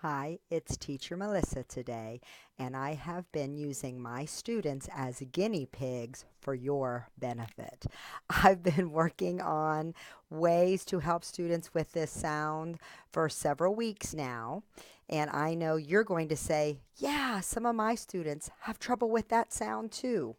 Hi, it's Teacher Melissa today, and I have been using my students as guinea pigs for your benefit. I've been working on ways to help students with this sound for several weeks now, and I know you're going to say, yeah, some of my students have trouble with that sound too.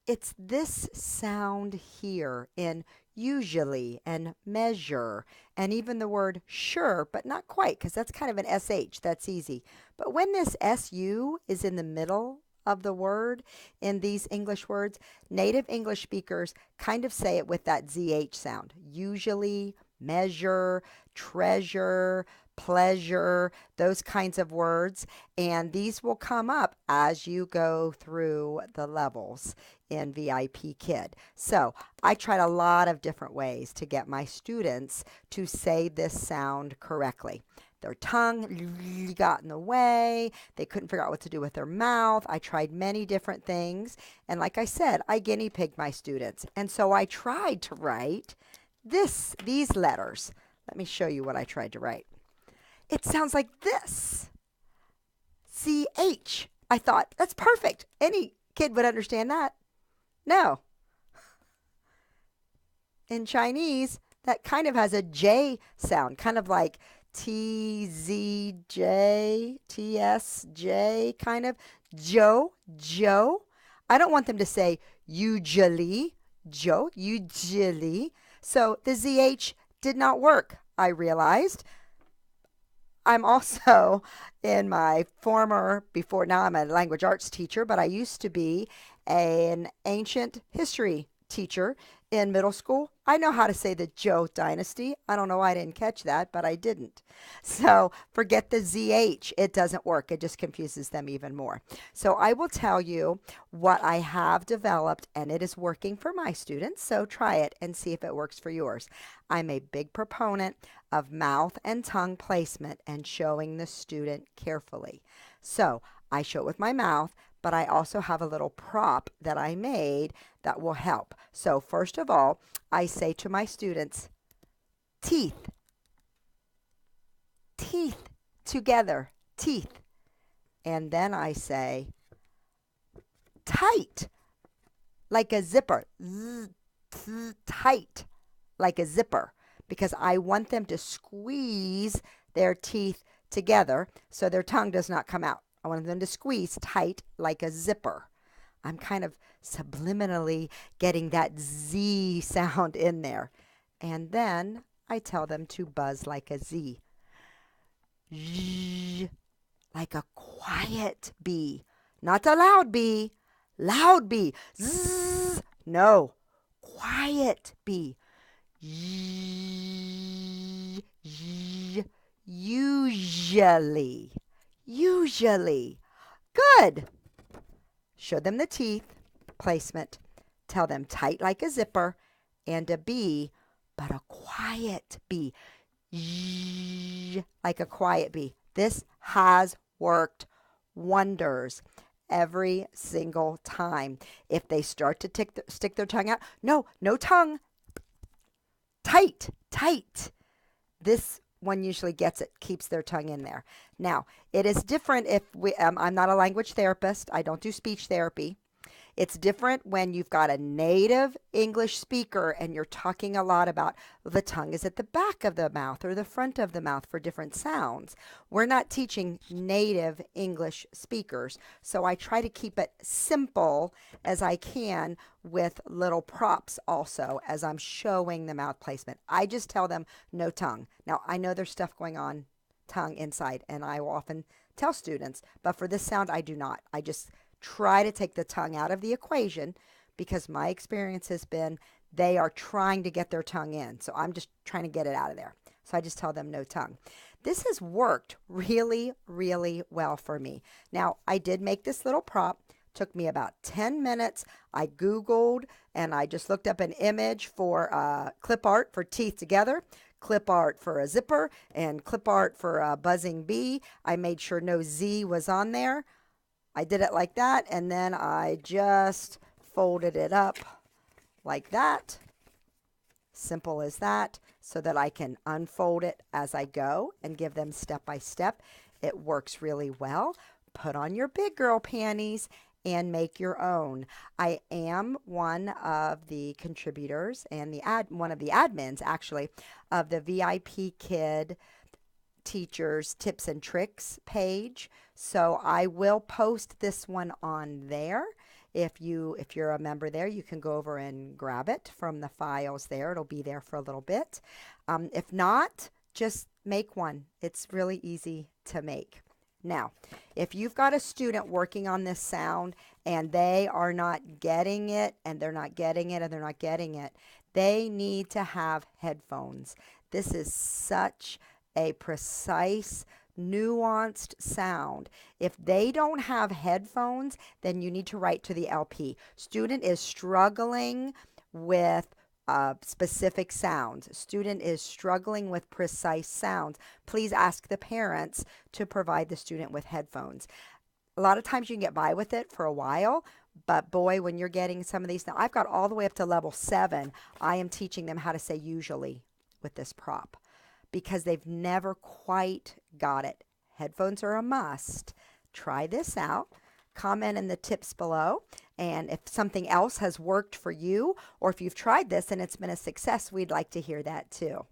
It's this sound here in usually and measure and even the word sure, but not quite because that's kind of an SH. That's easy. But when this SU is in the middle of the word in these English words, native English speakers kind of say it with that ZH sound. Usually, measure, treasure, pleasure, those kinds of words. And these will come up as you go through the levels in VIP Kid. So I tried a lot of different ways to get my students to say this sound correctly. Their tongue got in the way. They couldn't figure out what to do with their mouth. I tried many different things. And like I said, I guinea pigged my students. And so I tried to write these letters. Let me show you what I tried to write. It sounds like this. CH. I thought, that's perfect. Any kid would understand that. No. In Chinese, that kind of has a J sound, kind of like TZJ, TSJ, kind of. Joe, Joe. I don't want them to say usually, Joe, usually. So the ZH did not work, I realized. I'm also in my former, before now I'm a language arts teacher, but I used to be an ancient history teacher in middle school. I know how to say the Zhou dynasty. I don't know why I didn't catch that, but I didn't. So forget the ZH. It doesn't work. It just confuses them even more. So I will tell you what I have developed, and it is working for my students. So try it and see if it works for yours. I'm a big proponent of mouth and tongue placement and showing the student carefully. So I show it with my mouth, but I also have a little prop that I made that will help. So first of all, I say to my students, teeth, teeth, together, teeth. And then I say, tight, like a zipper, tight, like a zipper, because I want them to squeeze their teeth together so their tongue does not come out. I want them to squeeze tight like a zipper. I'm kind of subliminally getting that Z sound in there. And then I tell them to buzz like a Z. Zh, like a quiet bee. Not a loud bee. Loud bee. Zzz. No. Quiet bee. Zzz, zzz, usually. Usually. Good. Show them the teeth placement. Tell them tight like a zipper and a bee, but a quiet bee. Zzz, like a quiet bee. This has worked wonders every single time. If they start to stick their tongue out, no, no tongue, tight, tight. This one usually gets it, keeps their tongue in there. Now, it is different if I'm not a language therapist. I don't do speech therapy. It's different when you've got a native English speaker and you're talking a lot about the tongue is at the back of the mouth or the front of the mouth for different sounds. We're not teaching native English speakers, so I try to keep it simple as I can with little props also as I'm showing the mouth placement. I just tell them no tongue. Now, I know there's stuff going on tongue inside, and I will often tell students, but for this sound, I do not. I just try to take the tongue out of the equation because my experience has been they are trying to get their tongue in. So I'm just trying to get it out of there. So I just tell them no tongue. This has worked really, really well for me. Now, I did make this little prop. Took me about 10 minutes. I Googled and I just looked up an image for clip art for teeth together, clip art for a zipper, and clip art for a buzzing bee. I made sure no Z was on there. I did it like that, and then I just folded it up like that. Simple as that. so that I can unfold it as I go and give them step by step. It works really well. Put on your big girl panties and make your own. I am one of the contributors and one of the admins actually of the VIP Kid Teachers Tips and Tricks page. So I will post this one on there. If you're a member there, you can go over and grab it from the files there. It'll be there for a little bit. If not, just make one. It's really easy to make. Now, if you've got a student working on this sound and they are not getting it and they're not getting it and they're not getting it, they need to have headphones. This is such a precise, nuanced sound. If they don't have headphones, then you need to write to the LP. Student is struggling with specific sounds. Student is struggling with precise sounds. Please ask the parents to provide the student with headphones. A lot of times you can get by with it for a while, but boy, when you're getting some of these, now I've got all the way up to level 7. I am teaching them how to say usually with this prop because they've never quite got it. Headphones are a must. Try this out. Comment in the tips below. And if something else has worked for you, or if you've tried this and it's been a success, we'd like to hear that too.